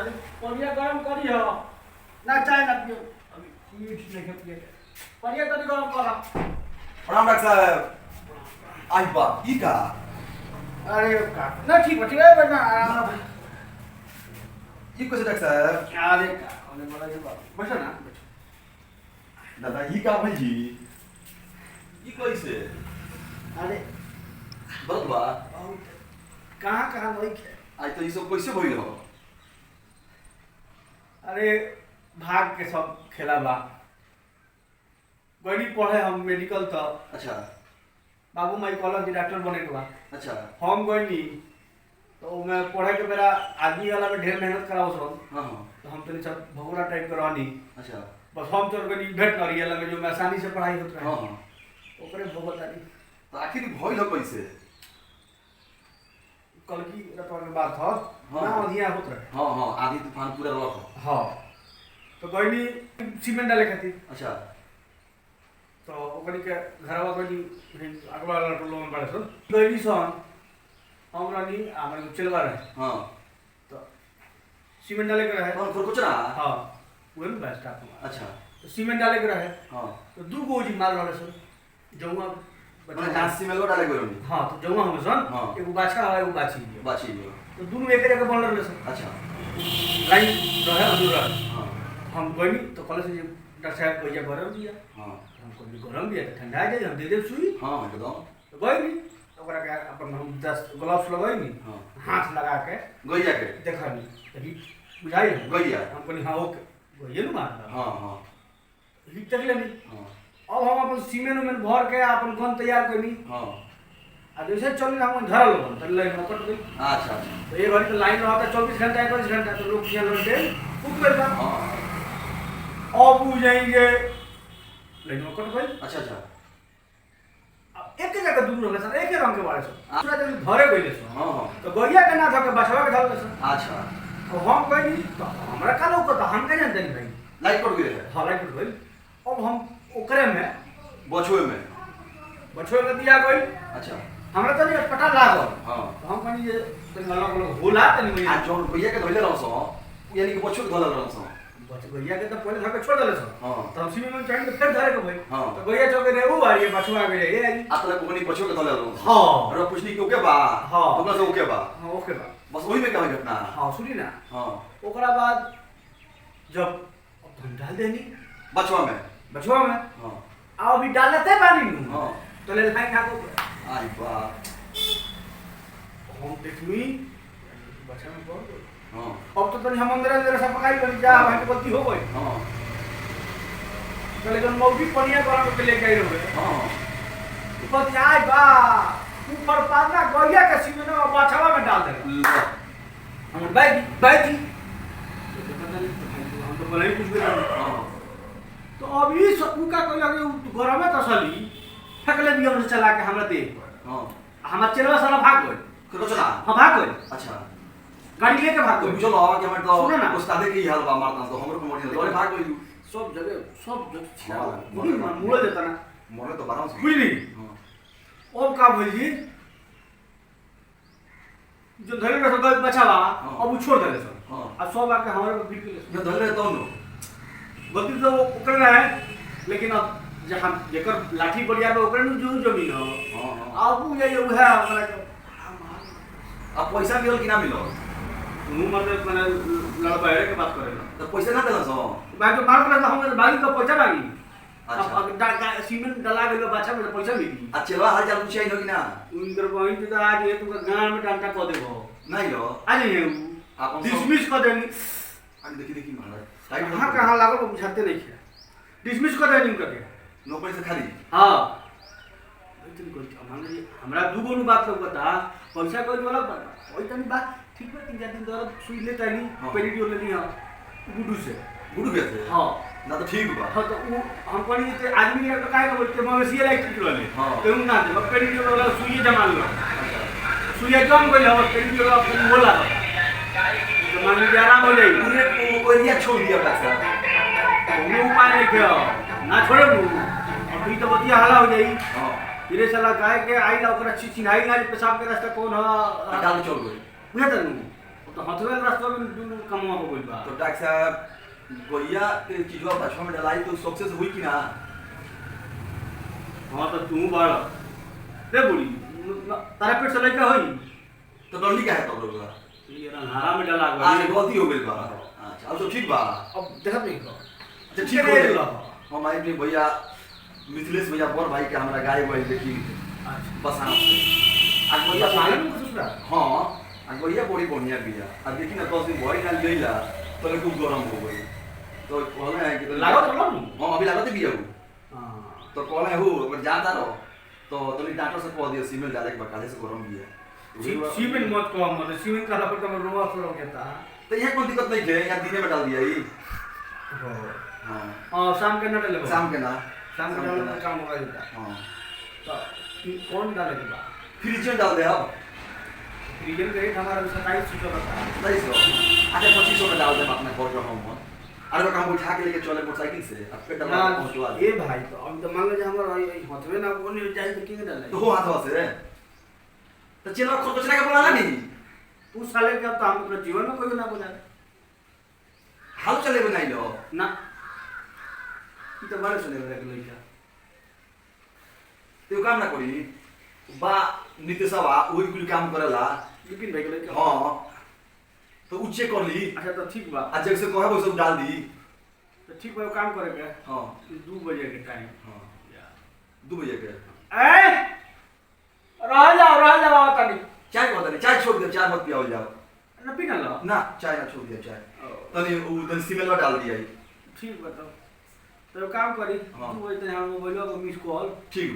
अरे पनिया गरम करी हो ना चाय ना पियो अभी मीठ नहीं पिए पनिया तो गरम करा प्रणाम डॉक्टर साहब। आई बा ई का अरे का ना ठीक है बेटा ई कैसे डॉक्टर साहब? अरे का कोने बड़ा जे बैठो ना दादा ई का भाई जी ई कैसे अरे बहुत बा कहाँ नहीं खे आज तो ई सब कैसे भइल हो? अरे भाग के सब खेला बा गणी पढ़े हम मेडिकल तो अच्छा बाबू माई कॉलेज के डॉक्टर बने के बा अच्छा हम गनी तो मैं पढ़े के मेरा आदमी वाला में ढेर मेहनत कराओ सब हां हां तो हम तो सब भगोड़ा टाइप के रहनी अच्छा बस हम तो गनी भेट करी वाला में जो मैं आसानी से पढ़ाई होत रहे हां हां ओकरे भगत आनी तो आखिर भइल हो कैसे? कल की रतवा के बात था हाँ। ना अधिया होत रहे हां हां आधी तूफान पूरा रख हो। हां तो गनी सीमेंट डाले खातिर अच्छा तो ओकरी के घरवा गनी अगवा वाला टोलो में पड़े सन गनी सन हमरा नी हमर चलवा रहे हां तो सीमेंट डाले के रहे कौन कुछ ना हां वही में बेस्ट आप अच्छा तो सीमेंट डाले के रहे हां तो दू गो जी मार रहे सन जौआ मैंने नासी में लो डाले गयो नी हां तो जौआ हम सन हाँ। एगो बाछा है एगो बाछी है बाची गयो तो दोनों एक जगह बन रहे सन अच्छा लाइन रहे अधूरा हां हम गनी तो कल से डॉक्टर साहब को ये गरम दिया हां हमको भी गरम दिया तो ठंडा जाए हम दे दे सुई हां एकदम तो गई तो ओकरा के अपन हम 10 ग्लव्स लगाई नी हां हाथ लगा के गइया के देखनी तो हिट बुझाई गइया हम कहनी हां ओके ये ना मार हां हां हिट तक लेनी हां अब हम अपन सीमेंट में भर के अपन गन तैयार करनी हां आ जैसे चल हम धरल हो तो लाइन में कट गई अच्छा अच्छा तो ये घड़ी तो लाइन रहता 24 घंटा 21 घंटा तो लोग किया लौटे फूक गए था हां अब बुझ जाएंगे लाइन में कट गई अच्छा अच्छा अब एक जगह दूर रहले सर एक ही रंग के बारे सर दूसरा जगह धरे गइले सर हां हां तो गइया के ना धके बसवा के धरले सर अच्छा तो हम कहनी तो हमरा का लोग तो हम के जानते नहीं भाई लाइट कट गए हां लाइट गई अब हम ओकरे में बछुए में बछवा के दिया गई अच्छा हमरा तो नहीं पता लागल हां तो हम कहनी जे तनी अलग अलग होला तनी आ जोन भैया के धइले रहसो यानी कि बछुए के धइले रहसो बच गइया के तो पहले धके छोड़ देले सर हां तो हम सीमे में चाहिए फिर धरे के भाई हाँ। तो गइया चौके रे ऊ आ रही है बछवा के रे ये आई आतले कोनी बछुए के धइले रहसो हां अरे पूछनी कि ओके बा हाँ। ओकरा से ओके बा हां ओके बा बस वही में कहां घटना हां सुनी ना हां ओकरा बाद जब अब हम डाल देनी बछुआ में बछवा में हां आ अभी डालते बानी नु हां तो ले लाइन खा को आई बा हम देखनी बछवा में पड़ गई हां अब तो तनी हम अंदर सब पकाई बनी जा भाई के गलती हो गई हां तो लेकिन मौगी पनिया गरम के लेके आई रहे हां ऊपर जाए बा ऊपर पाना गइया के सीमे में बछवा में डाल दे हम बैठी हम तो भले ही कुछ भी नहीं हां तो अभी सबू का कोई लगे गरम में तसली फेंकले भी हम चला के हमरा दे हां हमार चलवा सारा भाग गए करो चला हां भाग गए अच्छा गाड़ी लेके भाग तो गए बुझल हवा के हमर सुनो ना। तो उस्तादे के ही हाल बा मारता तो हमरो को मोड़ी लड़े भाग गइलू सब जगह हाँ, मुड़े देता ना मोरे तो बनाओ से बुझली हां अब का बोली जो धरे में सब बचावा हाँ। अब वो छोड़ देले सब हां अब सब आके हमारे को बीट के ये धइले तो नो गलती तो वो कर रहा है लेकिन अब जहां जेकर लाठी बढ़िया में ओकरे नु जो जमीन हो हां हां अब वो ये है हमरा के अब पैसा मिलल कि ना मिलल मुंह मतलब मैंने लड़बाइरे के बात करेला तो पैसा ना देला सो बाकी तो मार कर हम बागी का पैसा बागी अच्छा अब सीमेंट डाला गेलो बाछा में पैसा मिली आ चलवा हाल चाल पूछाई न कि ना उनकर बहिन तो आज ये तुमका गांव में डांटा क देबो नहीं लो आज ये आप डिसमिस कर देनी अरे देखी महाराज कहां कहां लागल वो बुझाते नहीं है डिसमिस कर देनी उनका के नौकरी से खाली हां लेकिन कोई हमरा दुगो नु बात लोग बता पैसा कोई वाला ओई तनी बात ठीक बा 3 दिन दर सुई ले तानी हाँ। पेरिडियो ले लिया गुडू से गुडू के थे हां ना तो ठीक बा हाँ तो वो हम पढ़ी थे आदमी ने काय का बोलते मवेशी इलेक्ट्रिक वाले हाँ। तो उन ना दे पेरिडियो वाला सुई जमा लो सुई जम गइल हो पेरिडियो वाला अपन बोला तो मान लीजिए आराम हो जाई पूरे को एरिया छोड़ दिया पैसा वो उपाय नहीं किया ना छोड़े वो अभी तो बतिया हला हो जाई हां फिर साला गाय के आई ना ओकरा चिन्हाई ना पेशाब के रास्ता कौन ह डाल चल गई बुझे त तो हथवे रास्ता में दोनों कमवा हो गइल बा। तो डॉक्टर साहब गोइया के चीजवा बचवा में डलाई तो सक्सेस हुई कि ना? हाँ तो तू बाड़ रे बुढ़ी तारा पेट से लड़का होई तो डरली का है तब लोग ये रंधारा में डला आज गई। गलती हो गई बा। अच्छा अब तो ठीक बा। अब देखत नहीं को अच्छा ठीक हो गई। हम आई भी भैया मिथिलेश भैया बड़ भाई के हमरा गाय गई देखी अच्छा बस आज भैया पाले में कुछ सुरा हां आज भैया बड़ी बढ़िया बिया अब देखी ना 10 दिन भई ना लेला तो खूब गरम हो गई तो कहले है कि लागत रहल नु हम अभी लागत बिया हो हां तो कहले हो अगर जाता रहो तो तनी डॉक्टर से कह दियो सीमेंट डाले के बकाले से गरम बिया सीमेंट मत कहो मत सीमेंट का पर तुम रोवा छोड़ो कहता तो यहाँ कोई दिक्कत नहीं है यहाँ दिने में डाल दिया ही हाँ हां शाम के न डाले शाम के ना शाम के डालने में काम होगा इनका हाँ तो कौन डाले के बा फ्रिज में डाल दे अब रीजन के रेट हमारा 27 का बता 250 अच्छा 2500 में डाल दे अपना घर का हम अरे वो काम उठा के लेके चले मोटरसाइकिल से अब पे डाल पहुंचवा ए भाई तो अब तो मान लो जे हमर हथवे ना बोले जाए तो किने डाले तो हो हाथ से तो चलो खुद बचने का बोला नहीं तू साले का तो हम अपने जीवन में कोई ना बोला हाल चले बनाई लो ना ई तो बड़े सुने वाला के लइका तो काम ना करी बा नितेशवा वही कुल काम करेला लेकिन भाई के लइका हां तो उच्चे कर ली अच्छा तो ठीक बा आज जैसे कहे वो सब डाल दी तो ठीक बा काम करे के हां 2 बजे के टाइम हां 2 बजे के ए रह जाओ तनी चाय को दे चाय छोड़ दे चाय मत पियाओ जाओ ना पीना लो ना चाय ना छोड़ दिया चाय तनी वो तनी सीमेंट में डाल दिया ठीक बताओ तो काम करी हाँ। 2 बजे तक हम मोबाइल में मिस कॉल ठीक बा।